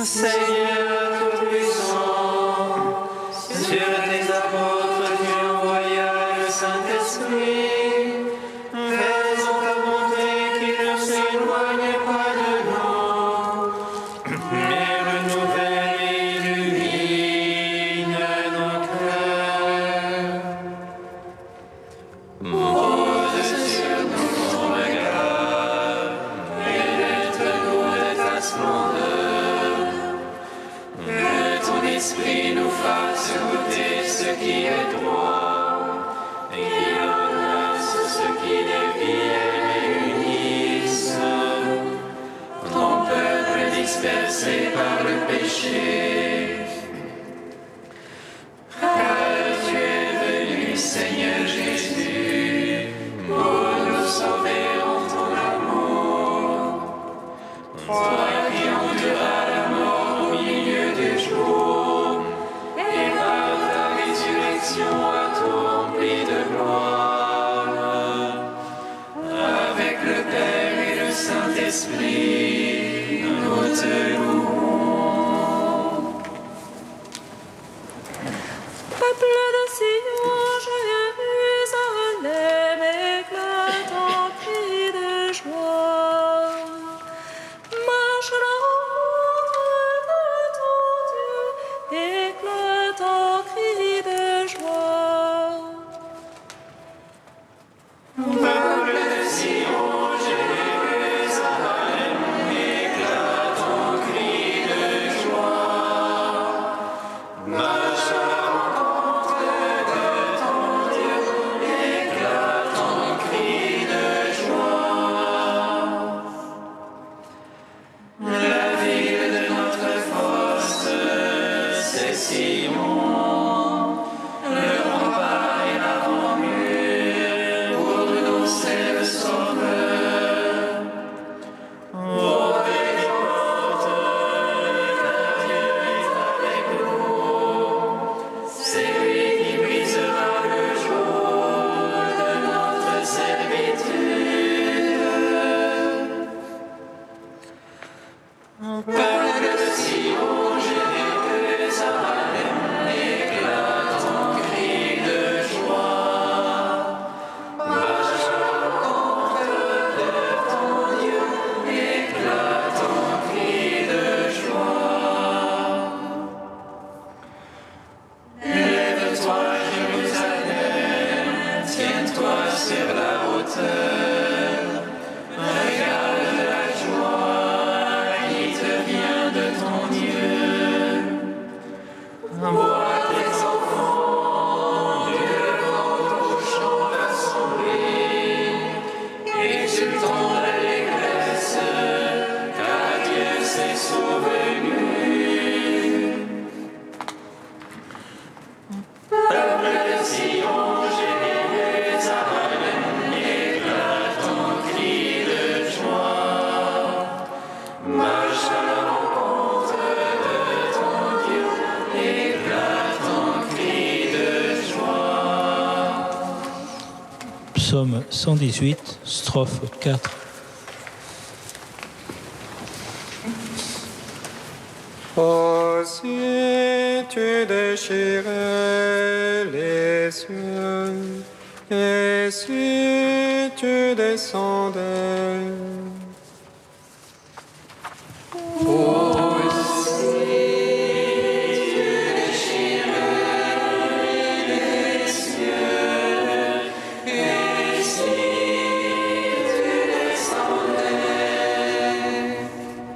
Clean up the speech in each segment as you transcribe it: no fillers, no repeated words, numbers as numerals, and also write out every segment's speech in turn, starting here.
Seigneur Tout-Puissant, sur tes apôtres tu envoyas le Saint-Esprit, faisant ta bonté qu'il ne s'éloigne pas de nous, mais renouvelle et illumine nos cœurs. Pose sur nous ton regard, revêt-nous de ta splendeur. Que ton esprit nous fasse goûter ce qui est droit, et qu'il enlace ce qui dévie et réunisse ton peuple dispersé par le péché. Car tu es venu, Seigneur Jésus, pour nous sauver en ton amour. Toi qui enduras la mort au milieu du jour, et par ta résurrection à tout rempli de gloire, avec le Père et le Saint-Esprit, nous te louons. Peuple de Sion, Jérusalem, éclate en cri de joie. Marche la route de ton Dieu, éclate en cri de joie. Peuple de Sion, Jérusalem, éclate en cri de joie. Marche à la rencontre de ton Dieu, éclate en cri de joie. La ville de notre force, c'est Sion. Le rempart et l'avant-mur, pour nous c'est le Sauveur. Ouvrez les portes, car Dieu est avec nous. C'est lui qui brisera le joug de notre servitude. Peuple de Sion, Jérusalem, éclate en cri de joie. Marche à la rencontre de ton Dieu, éclate en cri de joie. Lève-toi, Jérusalem, tiens-toi sur la hauteur. Regarde la joie qui te vient de ton Dieu. Vois tes enfants du devant au champ rassemblés, exultant d'allégresse, car Dieu s'est souvenu. Peuple de Sion, Jérusalem, éclate en cri de joie. Marche à la rencontre de ton Dieu, éclate en cri de joie. Psaume 118, strophe 4. Oh, si tu déchirais les cieux, et si tu descendais,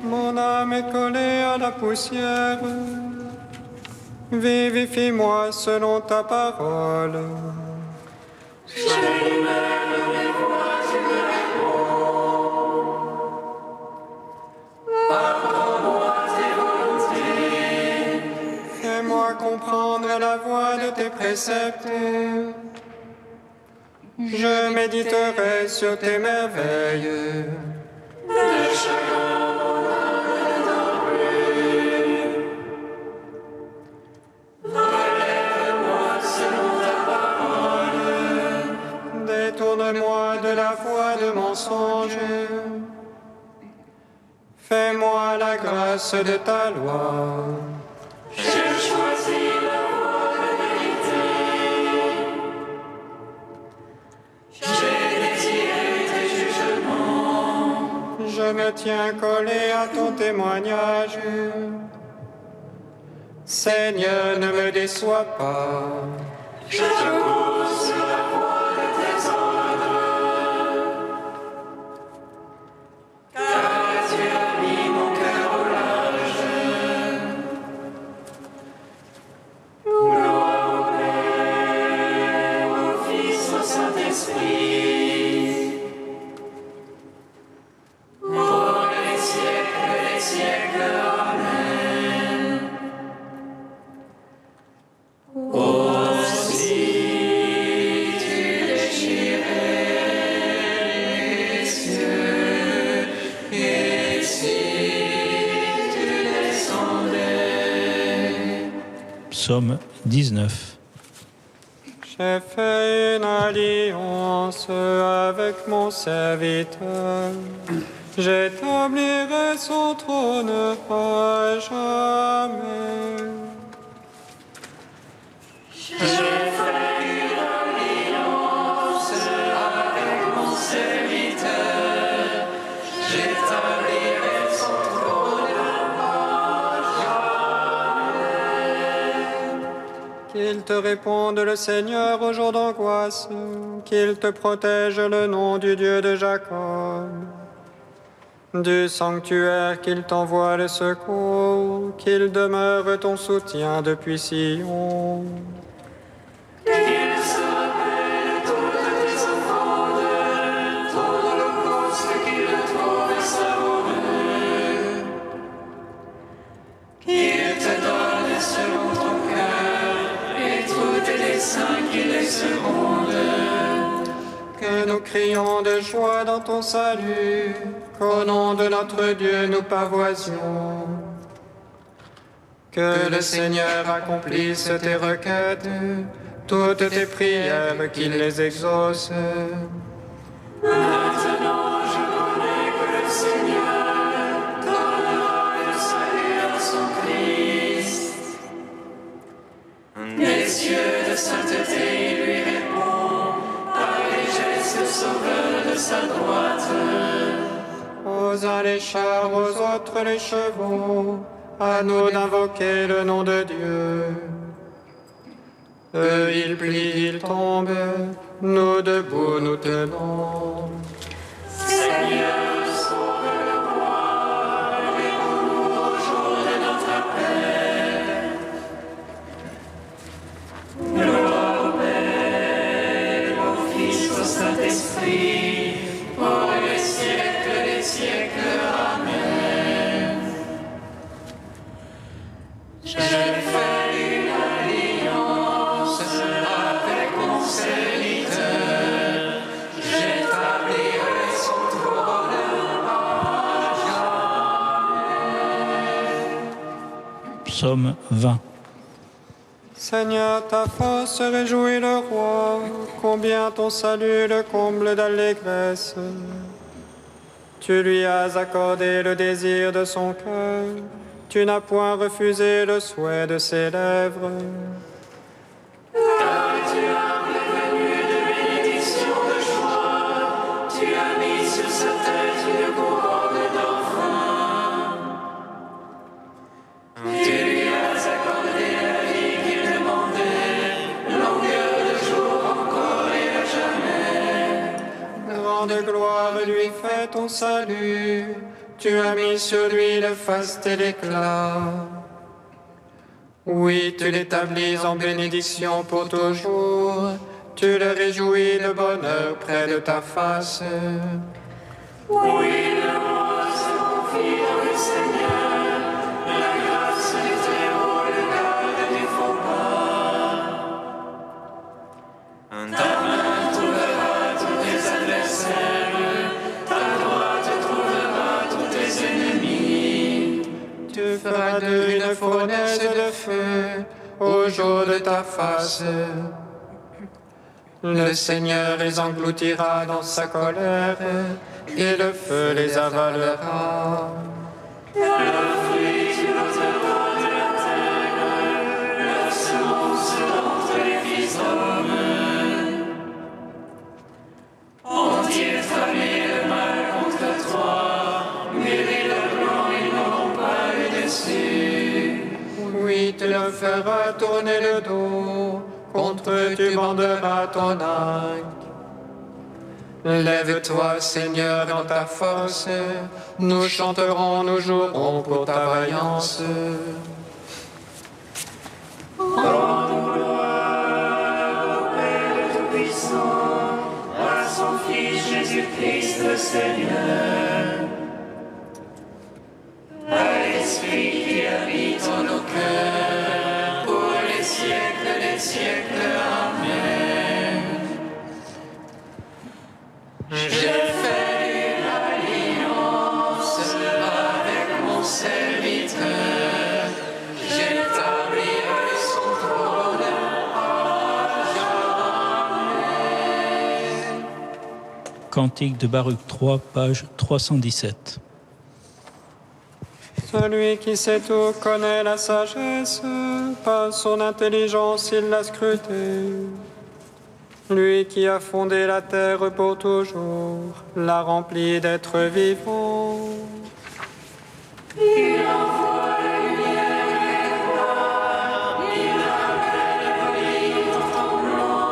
mon âme est collée à la poussière, vivifie-moi selon ta parole. Fais-moi comprendre la voie de tes préceptes. Je méditerai sur tes merveilles. Détourne-moi de la voie de mensonge. Fais-moi la grâce de ta loi. J'ai choisi la voie de vérité. J'ai désiré tes jugements. Je me tiens collé à ton témoignage. Seigneur, ne me déçois pas. Je cours sur la voie de tes ordres. Car tu as mis mon cœur au large. Gloire au Père, au Fils, au Saint-Esprit. Pour les siècles des siècles. Amen. Aussi tu déchirais les cieux, et si tu descendais. Psaume 19. J'ai fait une alliance avec mon serviteur. J'établirai son trône à jamais. J'ai fait une alliance avec mon serviteur. J'établirai son trône Qu'il te réponde le Seigneur au jour d'angoisse, qu'il te protège le nom du Dieu de Jacob. Du sanctuaire qu'il t'envoie le secours, qu'il demeure ton soutien depuis Sion. Qu'il se rappelle toutes tes offrandes, ton holocauste qu'il trouve savoureux. Qu'il te donne selon ton cœur, et tous tes desseins qu'il les seconde. Que nous crions de joie dans ton salut, qu'au nom de notre Dieu nous pavoisions. Que le Seigneur accomplisse tes requêtes, toutes tes prières, qu'il les exauce. Maintenant je connais que le Seigneur donnera le salut à son Christ. Des yeux de sainteté il lui répond, par les gestes sauveurs de sa droite. Aux uns les chars, aux autres les chevaux, à nous d'invoquer le nom de Dieu. Eux, ils plient, ils tombent, nous debout nous tenons. Seigneur, sauve le roi, réponds-nous au jour de notre appel. Gloire au Père, au Fils, au Saint-Esprit, pour les siècles des siècles. Amen. J'ai fait une alliance avec mon serviteur. J'établirai son trône à jamais. Psaume 20. Seigneur, ta force réjouit le roi, combien ton salut le comble d'allégresse. Tu lui as accordé le désir de son cœur, tu n'as point refusé le souhait de ses lèvres. Car tu as prévenu de bénédiction de joie, tu as mis sur sa tête une couronne d'enfant. Tu lui as accordé la vie qu'il demandait, longueur de jour encore et à jamais. Grande gloire lui fait ton salut, tu as mis sur lui le faste et l'éclat. Oui, tu l'établis en bénédiction pour toujours, tu le réjouis de bonheur près de ta face. Oui, le roi se confie dans le Seigneur, la grâce du Très-Haut le garde du faux pas. Ta main trouvera tous tes adversaires, ta droite trouvera tous tes ennemis. Tu feras d'eux une fournaise de feu au jour de ta face. Le Seigneur les engloutira dans sa colère, et le feu les avalera. Leur fruit tu ôteras de la terre, leur semence d'entre les fils d'hommes. Ont-ils tramé le mal contre toi, mûri leur plan, ils n'auront pas eu dessus. Oui, tu leur feras tourner le dos, contre eux tu banderas ton arc. Lève-toi, Seigneur, dans ta force, nous chanterons, nous jouerons pour ta vaillance. Rendons gloire au Père Tout-Puissant, à son Fils Jésus-Christ le Seigneur, à l'Esprit qui habite en nos cœurs, pour les siècles des siècles. Amen. J'ai fait une alliance avec mon serviteur, j'établirai son trône à jamais. Cantique de Baruch 3, page 317. Celui qui sait tout connaît la sagesse, par son intelligence il l'a scrutée. Lui qui a fondé la terre pour toujours, l'a remplie d'êtres vivants. Il envoie la lumière et l'éclat, il appelle le pays en tremblant.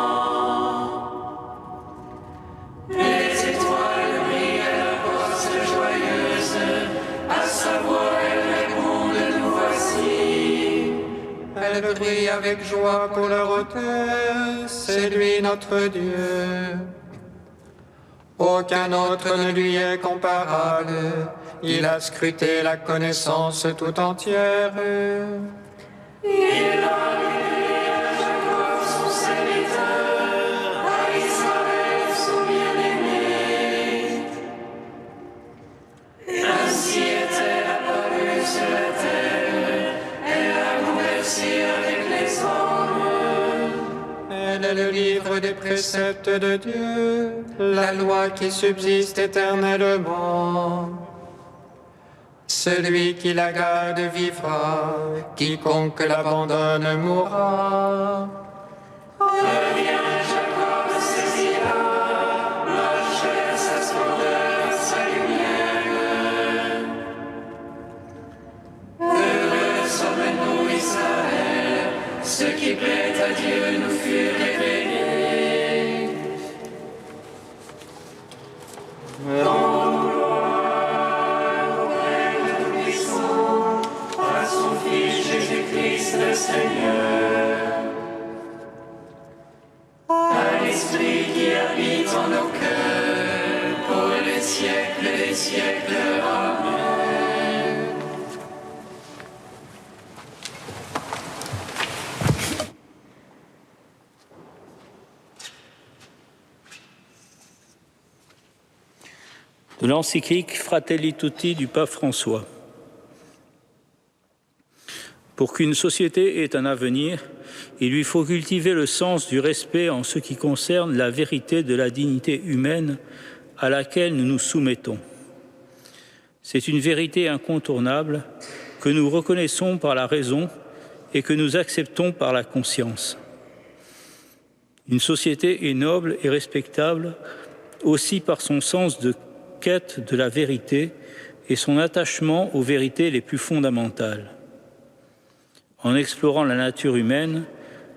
Les étoiles brillent à la poste joyeuse, à sa voix elles répondent, nous voici. Elle brille avec joie pour leur auteur, c'est lui notre Dieu. Aucun autre ne lui est comparable, il a scruté la connaissance tout entière. Il a révélé à Jacob son serviteur, à Israël son bien-aimé. Ainsi est-elle apparue sur la terre, elle a conversé avec les hommes. Elle est le livre des préceptes de Dieu, la loi qui subsiste éternellement. Celui qui la garde vivra, quiconque l'abandonne mourra. Reviens, Jacob saisira, marche sa splendeur, sa lumière. Heureux sommes-nous, Israël, ce qui plaît à Dieu nous fut révélé. Rendons gloire au Père Tout-Puissant, à son Fils Jésus-Christ le Seigneur, à l'Esprit qui habite en nos cœurs, pour les siècles des siècles. Amen. De l'encyclique Fratelli Tutti du pape François. Pour qu'une société ait un avenir, il lui faut cultiver le sens du respect en ce qui concerne la vérité de la dignité humaine à laquelle nous nous soumettons. C'est une vérité incontournable que nous reconnaissons par la raison et que nous acceptons par la conscience. Une société est noble et respectable aussi par son sens de quête de la vérité et son attachement aux vérités les plus fondamentales. En explorant la nature humaine,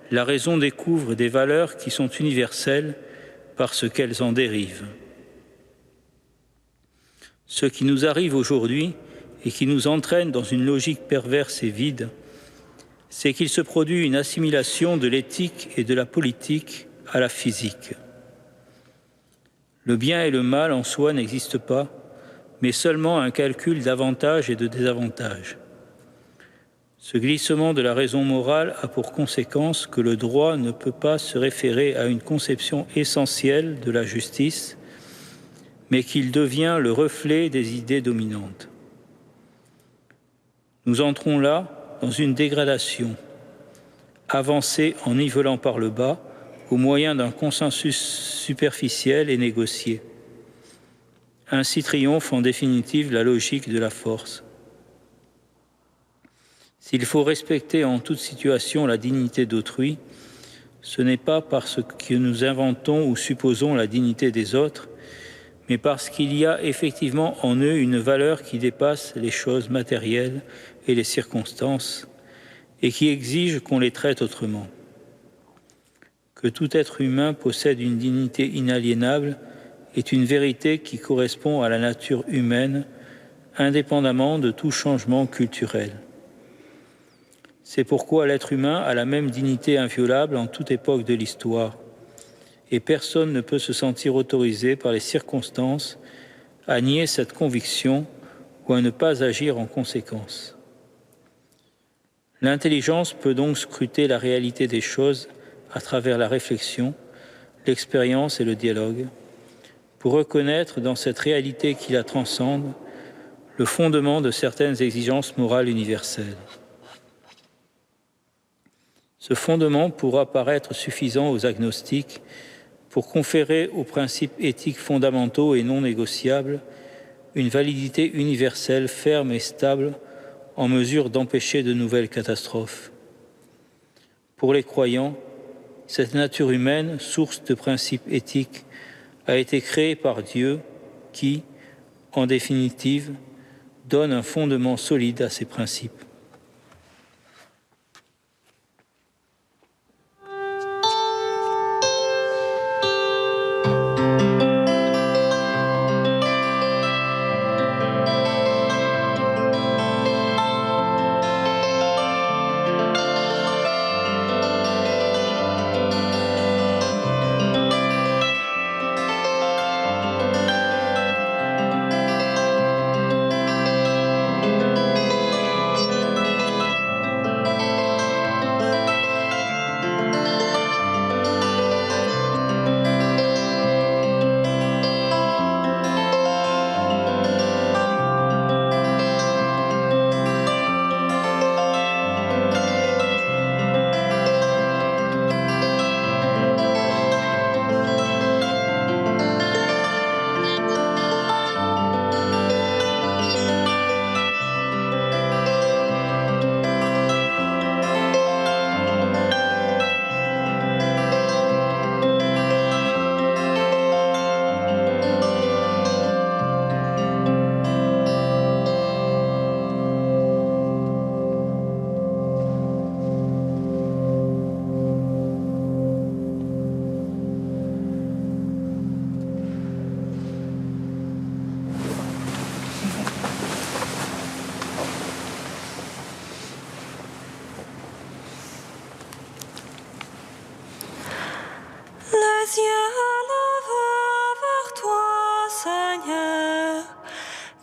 la raison découvre des valeurs qui sont universelles parce qu'elles en dérivent. Ce qui nous arrive aujourd'hui et qui nous entraîne dans une logique perverse et vide, c'est qu'il se produit une assimilation de l'éthique et de la politique à la physique. Le bien et le mal en soi n'existent pas, mais seulement un calcul d'avantages et de désavantages. Ce glissement de la raison morale a pour conséquence que le droit ne peut pas se référer à une conception essentielle de la justice, mais qu'il devient le reflet des idées dominantes. Nous entrons là dans une dégradation, avancée en nivelant par le bas, au moyen d'un consensus superficiel et négocié. Ainsi triomphe en définitive la logique de la force. S'il faut respecter en toute situation la dignité d'autrui, ce n'est pas parce que nous inventons ou supposons la dignité des autres, mais parce qu'il y a effectivement en eux une valeur qui dépasse les choses matérielles et les circonstances, et qui exige qu'on les traite autrement. Que tout être humain possède une dignité inaliénable est une vérité qui correspond à la nature humaine, indépendamment de tout changement culturel. C'est pourquoi l'être humain a la même dignité inviolable en toute époque de l'histoire, et personne ne peut se sentir autorisé par les circonstances à nier cette conviction ou à ne pas agir en conséquence. L'intelligence peut donc scruter la réalité des choses à travers la réflexion, l'expérience et le dialogue, pour reconnaître dans cette réalité qui la transcende le fondement de certaines exigences morales universelles. Ce fondement pourra paraître suffisant aux agnostiques pour conférer aux principes éthiques fondamentaux et non négociables une validité universelle ferme et stable en mesure d'empêcher de nouvelles catastrophes. Pour les croyants, cette nature humaine, source de principes éthiques, a été créée par Dieu qui, en définitive, donne un fondement solide à ces principes.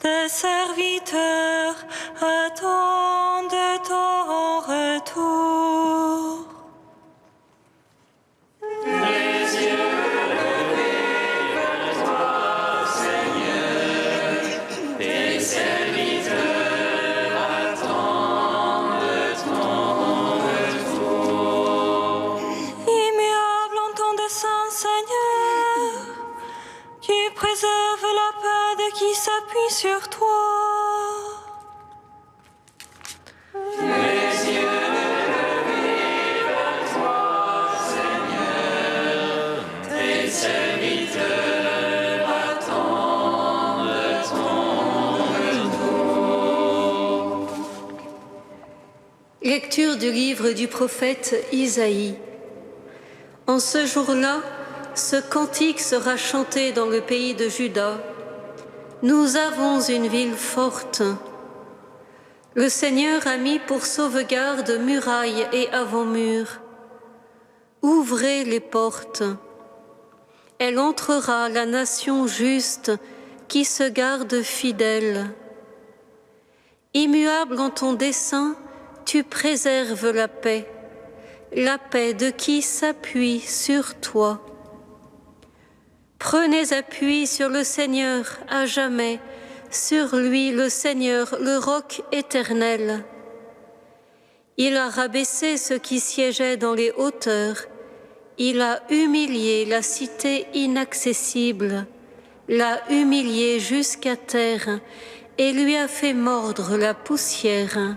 Tes serviteurs attendent ton retour. Les yeux levés vers toi, Seigneur, tes serviteurs attendent ton retour. Immuable en ton dessein, Seigneur, tu préserves la paix de qui s'appuie sur toi. Les yeux levés vers toi, Seigneur, tes serviteurs attendent ton retour. Lecture du livre du prophète Isaïe. En ce jour-là, ce cantique sera chanté dans le pays de Juda. Nous avons une ville forte. Le Seigneur a mis pour sauvegarde murailles et avant-murs. Ouvrez les portes. Elle entrera la nation juste qui se garde fidèle. Immuable en ton dessein, tu préserves la paix de qui s'appuie sur toi. Prenez appui sur le Seigneur à jamais, sur lui le Seigneur, le roc éternel. Il a rabaissé ceux qui siégeaient dans les hauteurs, il a humilié la cité inaccessible, l'a humilié jusqu'à terre et lui a fait mordre la poussière.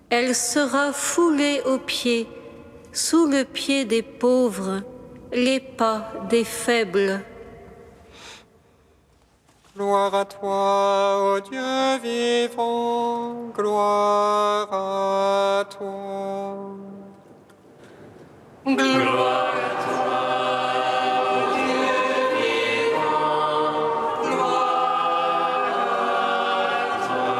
Elle sera foulée aux pieds, sous le pied des pauvres, les pas des faibles. Gloire à toi, ô Dieu vivant, gloire à toi. Gloire à toi, ô Dieu vivant, gloire à toi.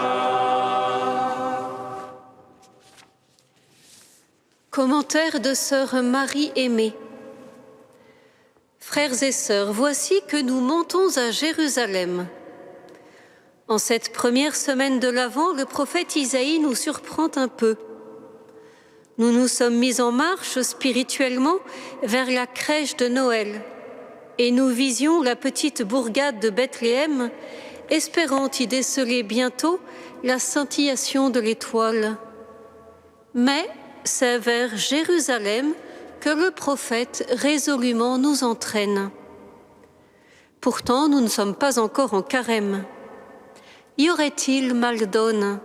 Commentaire de sœur Marie Aimée. Frères et sœurs, voici que nous montons à Jérusalem. En cette première semaine de l'Avent, le prophète Isaïe nous surprend un peu. Nous nous sommes mis en marche spirituellement vers la crèche de Noël et nous visions la petite bourgade de Bethléem, espérant y déceler bientôt la scintillation de l'étoile. Mais c'est vers Jérusalem que le prophète résolument nous entraîne. Pourtant, nous ne sommes pas encore en carême. Y aurait-il mal donne?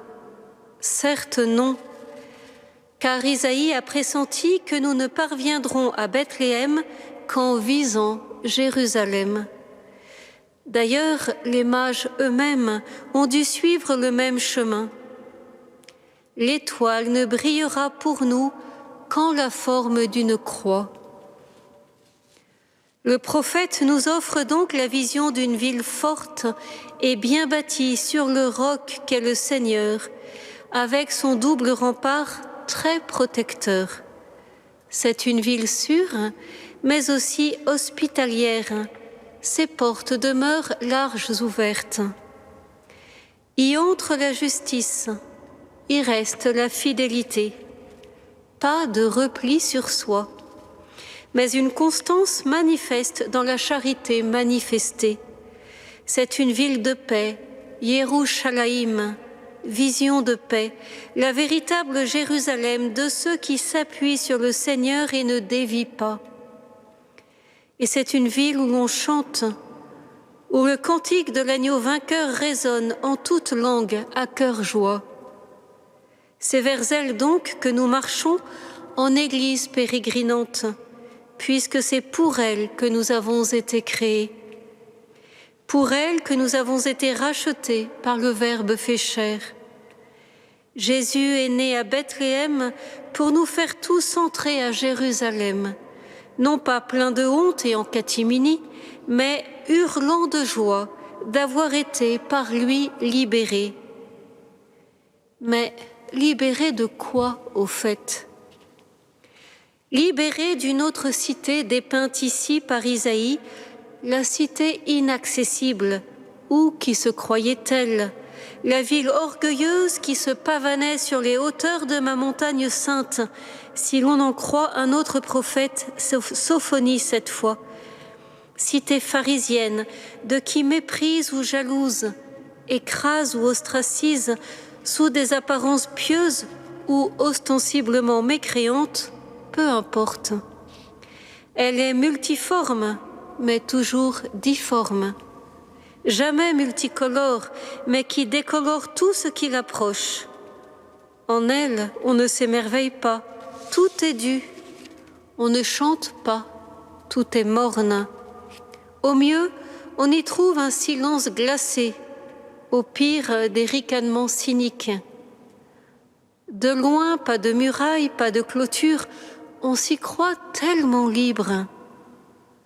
Certes non, car Isaïe a pressenti que nous ne parviendrons à Bethléem qu'en visant Jérusalem. D'ailleurs, les mages eux-mêmes ont dû suivre le même chemin. L'étoile ne brillera pour nous qu'en la forme d'une croix. Le prophète nous offre donc la vision d'une ville forte et bien bâtie sur le roc qu'est le Seigneur, avec son double rempart très protecteur. C'est une ville sûre, mais aussi hospitalière. Ses portes demeurent larges ouvertes. Y entre la justice, y reste la fidélité. Pas de repli sur soi, mais une constance manifeste dans la charité manifestée. C'est une ville de paix, Yerushalayim, vision de paix, la véritable Jérusalem de ceux qui s'appuient sur le Seigneur et ne dévient pas. Et c'est une ville où l'on chante, où le cantique de l'agneau vainqueur résonne en toute langue à cœur joie. C'est vers elle donc que nous marchons en Église pérégrinante, puisque c'est pour elle que nous avons été créés, pour elle que nous avons été rachetés par le Verbe fait chair. Jésus est né à Bethléem pour nous faire tous entrer à Jérusalem, non pas plein de honte et en catimini, mais hurlant de joie d'avoir été par lui libérés. Mais libérés de quoi, au fait? Libérés d'une autre cité dépeinte ici par Isaïe, la cité inaccessible, ou qui se croyait telle, la ville orgueilleuse qui se pavanait sur les hauteurs de ma montagne sainte, si l'on en croit un autre prophète, Sophonie cette fois, cité pharisienne, de qui méprise ou jalouse, écrase ou ostracise, sous des apparences pieuses ou ostensiblement mécréantes, peu importe. Elle est multiforme, mais toujours difforme. Jamais multicolore, mais qui décolore tout ce qui l'approche. En elle, on ne s'émerveille pas, tout est dû. On ne chante pas, tout est morne. Au mieux, on y trouve un silence glacé, au pire des ricanements cyniques. De loin, pas de muraille, pas de clôture, on s'y croit tellement libre.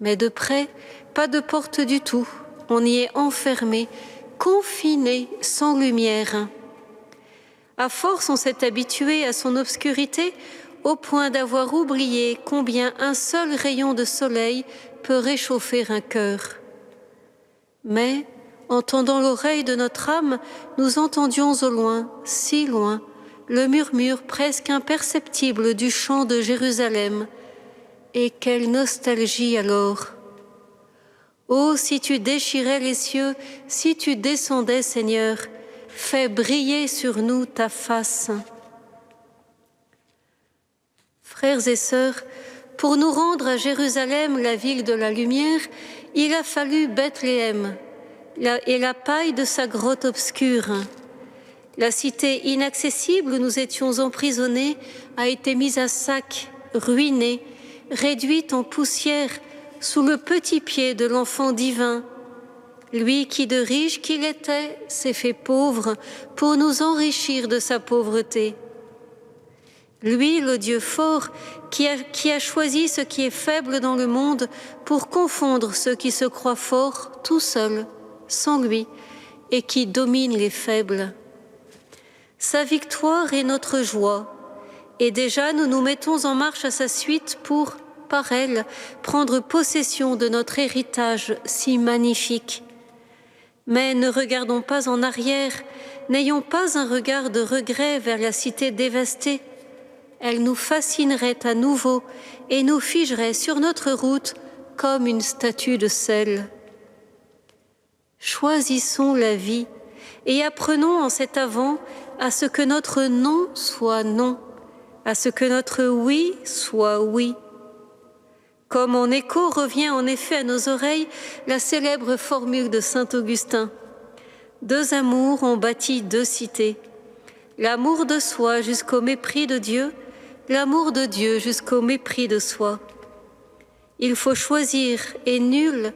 Mais de près, pas de porte du tout, on y est enfermé, confiné, sans lumière. À force, on s'est habitué à son obscurité au point d'avoir oublié combien un seul rayon de soleil peut réchauffer un cœur. Mais, en tendant l'oreille de notre âme, nous entendions au loin, si loin, le murmure presque imperceptible du chant de Jérusalem. Et quelle nostalgie alors! Oh, si tu déchirais les cieux, si tu descendais, Seigneur, fais briller sur nous ta face. Frères et sœurs, pour nous rendre à Jérusalem, la ville de la lumière, il a fallu Bethléem et la paille de sa grotte obscure. La cité inaccessible où nous étions emprisonnés a été mise à sac, ruinée, réduite en poussière sous le petit pied de l'enfant divin. Lui qui de riche qu'il était s'est fait pauvre pour nous enrichir de sa pauvreté. Lui, le Dieu fort, qui a choisi ce qui est faible dans le monde pour confondre ceux qui se croient forts tout seul, sans lui, et qui domine les faibles. Sa victoire est notre joie, et déjà nous nous mettons en marche à sa suite pour, par elle, prendre possession de notre héritage si magnifique. Mais ne regardons pas en arrière, n'ayons pas un regard de regret vers la cité dévastée. Elle nous fascinerait à nouveau et nous figerait sur notre route comme une statue de sel. Choisissons la vie et apprenons en cet Avent à ce que notre non soit non, à ce que notre oui soit oui. Comme en écho revient en effet à nos oreilles la célèbre formule de saint Augustin. 2 amours ont bâti 2 cités. L'amour de soi jusqu'au mépris de Dieu, l'amour de Dieu jusqu'au mépris de soi. Il faut choisir et nul,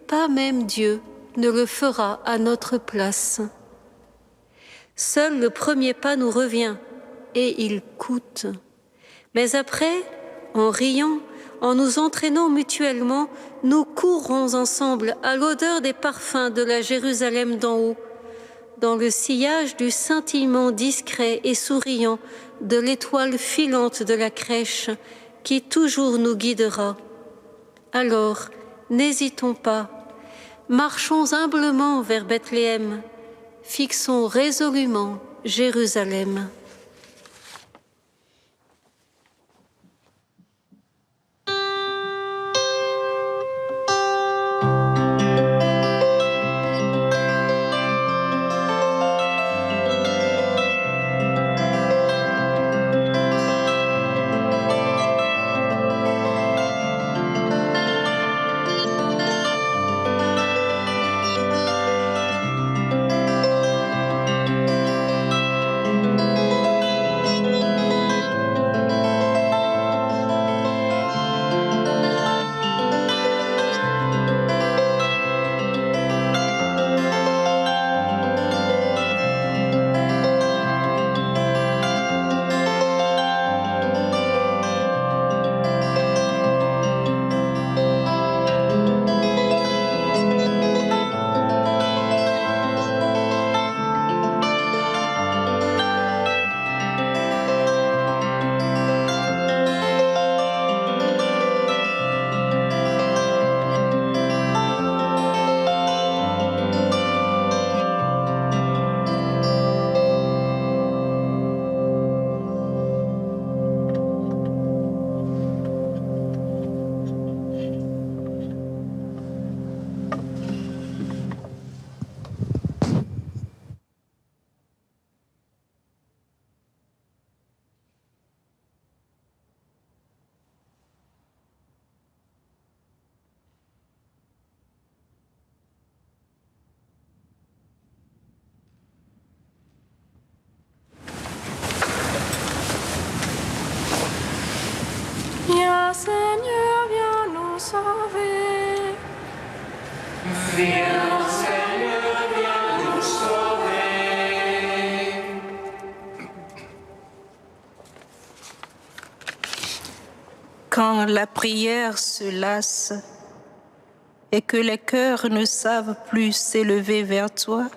pas même Dieu, ne le fera à notre place. Seul le premier pas nous revient et il coûte. Mais après, en riant, en nous entraînant mutuellement, nous courrons ensemble à l'odeur des parfums de la Jérusalem d'en haut, dans le sillage du scintillement discret et souriant de l'étoile filante de la crèche qui toujours nous guidera. Alors, n'hésitons pas, marchons humblement vers Bethléem, fixons résolument Jérusalem. Viens Seigneur, viens nous sauver. Viens Seigneur, viens nous sauver. Quand la prière se lasse et que les cœurs ne savent plus s'élever vers toi,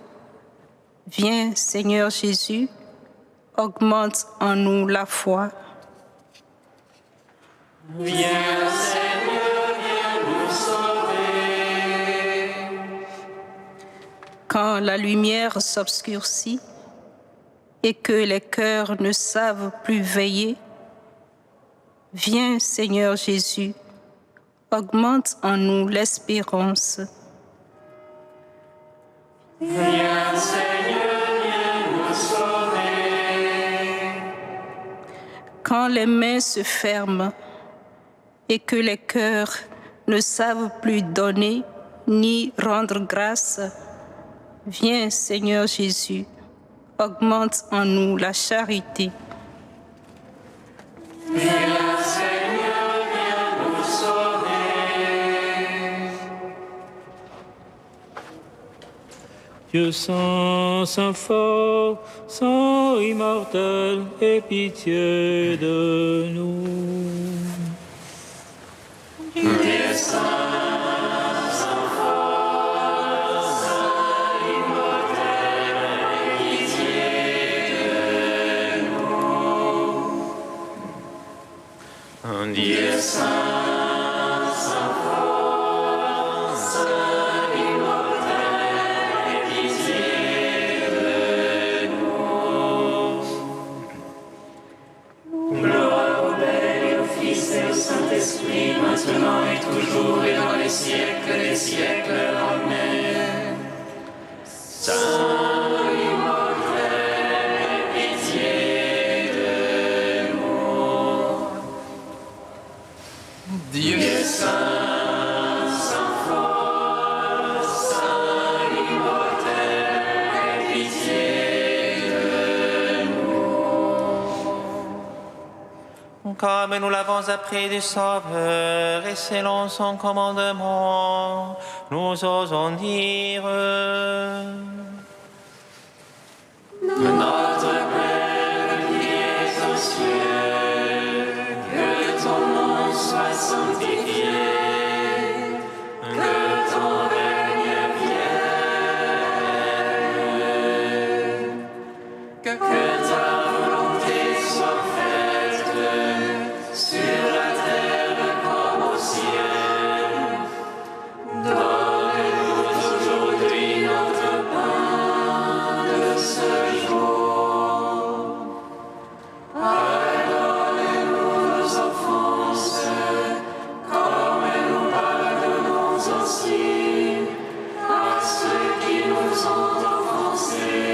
viens Seigneur Jésus, augmente en nous la foi. Viens Seigneur, viens nous sauver. Quand la lumière s'obscurcit et que les cœurs ne savent plus veiller, viens Seigneur Jésus, augmente en nous l'espérance. Viens Seigneur, viens nous sauver. Quand les mains se ferment et que les cœurs ne savent plus donner ni rendre grâce, viens Seigneur Jésus, augmente en nous la charité. Viens Seigneur, viens nous sauver. Dieu saint, saint fort, saint immortel, aie pitié de nous. Dieu saint, saint fort, saint immortel, aie pitié de nous. Dieu saint, saint fort, saint immortel, aie pitié de nous. Gloire au Père et au Fils et au Saint-Esprit, maintenant et toujours et dans les siècles des siècles. Amen. Saint immortel, aie pitié de nous. Dieu saint, saint fort, saint immortel, aie pitié de nous. Comme nous l'avons appris du Sauveur et selon son commandement, nous osons dire Notre Père qui es aux cieux, que ton nom soit sanctifié, que ton règne vienne, que ta volonté soit faite sur la terre comme au ciel. Donne-nous aujourd'hui notre pain de ce jour. Pardonne-nous nos offenses, comme nous pardonnons aussi à ceux qui nous ont offensés.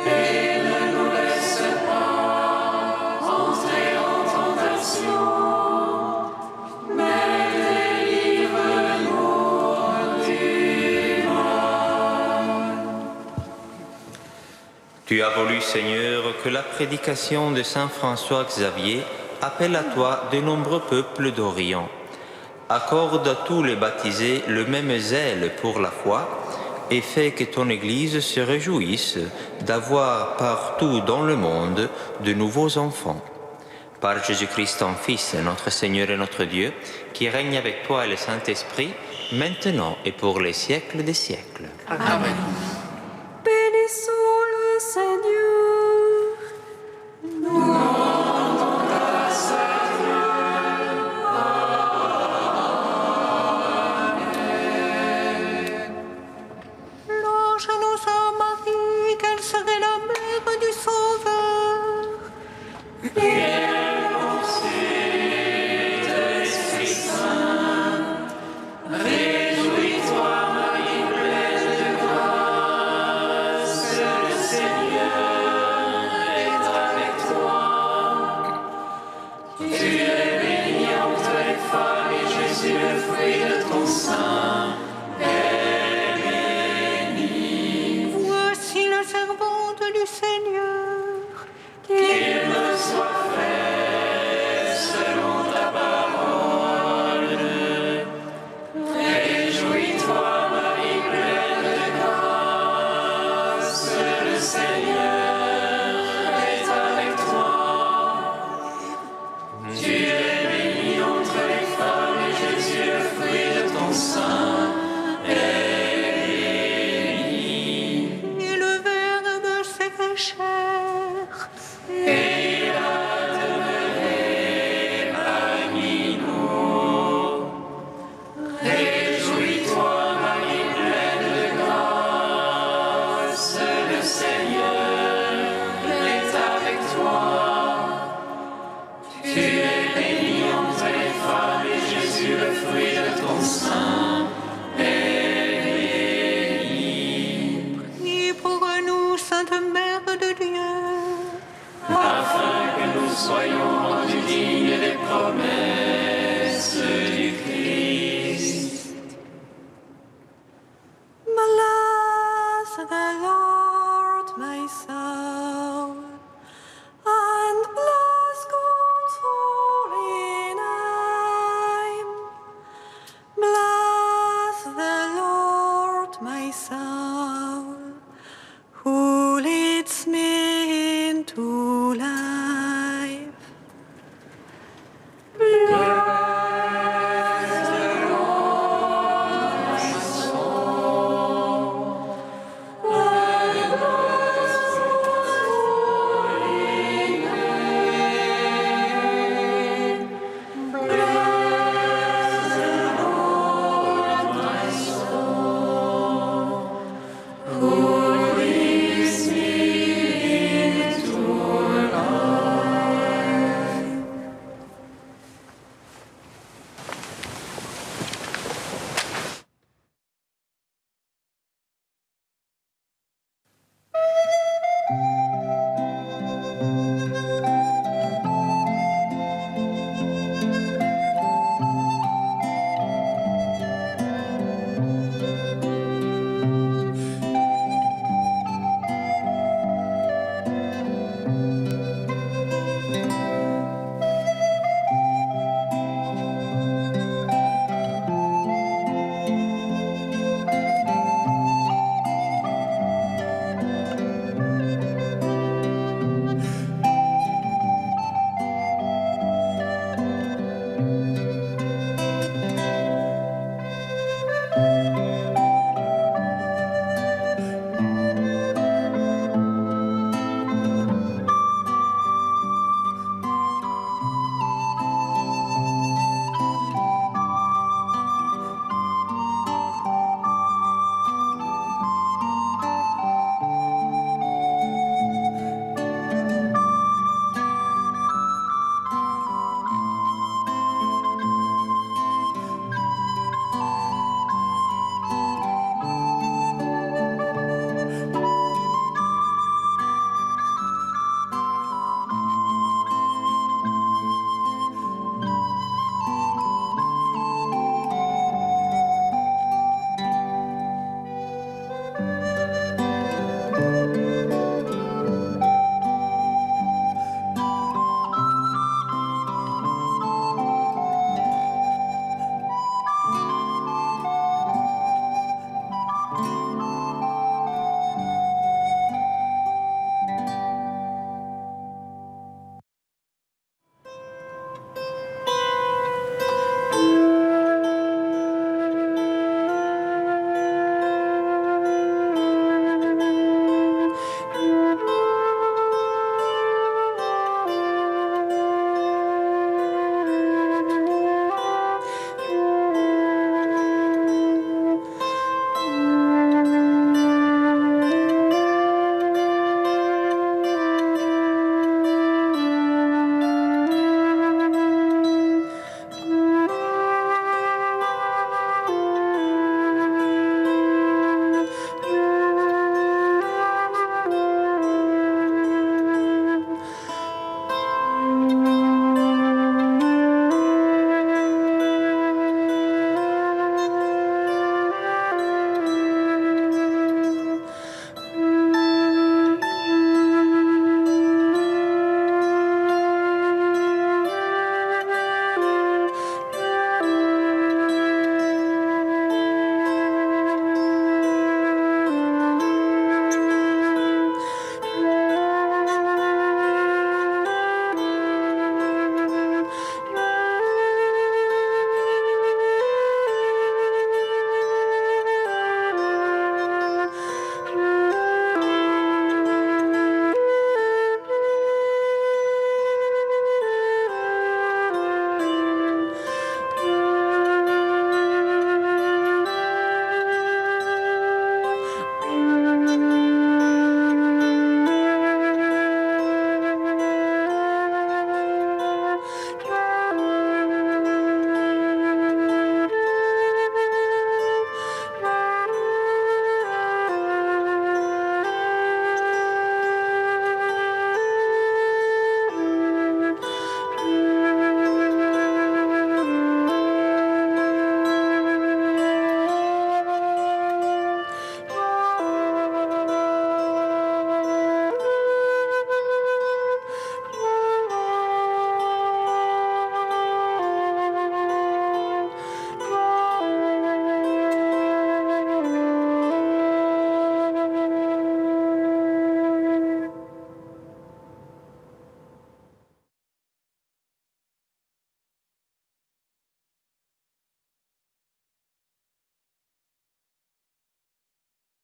Et ne nous laisse pas entrer en tentation, mais délivre-nous du mal. Tu as voulu, Seigneur, que la prédication de saint François Xavier appelle à toi de nombreux peuples d'Orient. Accorde à tous les baptisés le même zèle pour la foi et fais que ton Église se réjouisse d'avoir partout dans le monde de nouveaux enfants. Par Jésus-Christ, ton Fils, notre Seigneur et notre Dieu, qui règne avec toi et le Saint-Esprit, maintenant et pour les siècles des siècles. Amen. Bénissons le Seigneur. Nous rendons grâce à Dieu. L'ange nous a Marie qu'elle serait la mère du Sauveur. Pierre conçue de l'Esprit Saint, réjouis-toi, Marie pleine de grâce, le Seigneur est avec toi. Tu es bénie entre les femmes et Jésus, le fruit de ton sein, est béni. Voici la servante du Seigneur. Qu'il me soit fait selon ta parole. Réjouis-toi, Marie pleine de grâce, le Seigneur est avec toi. Tu es bénie entre les femmes et Jésus, le fruit de ton sein, est béni. Et le Verbe s'est fait chair. Et il a demeuré parmi nous. Réjouis-toi, Marie pleine de grâce, le Seigneur est avec toi. Tu es bénie entre les femmes et Jésus, le fruit de ton sein, est béni. Priez pour nous, Sainte Mère de Dieu. Afin que nous soyons rendus dignes des promesses du Christ. Malaz de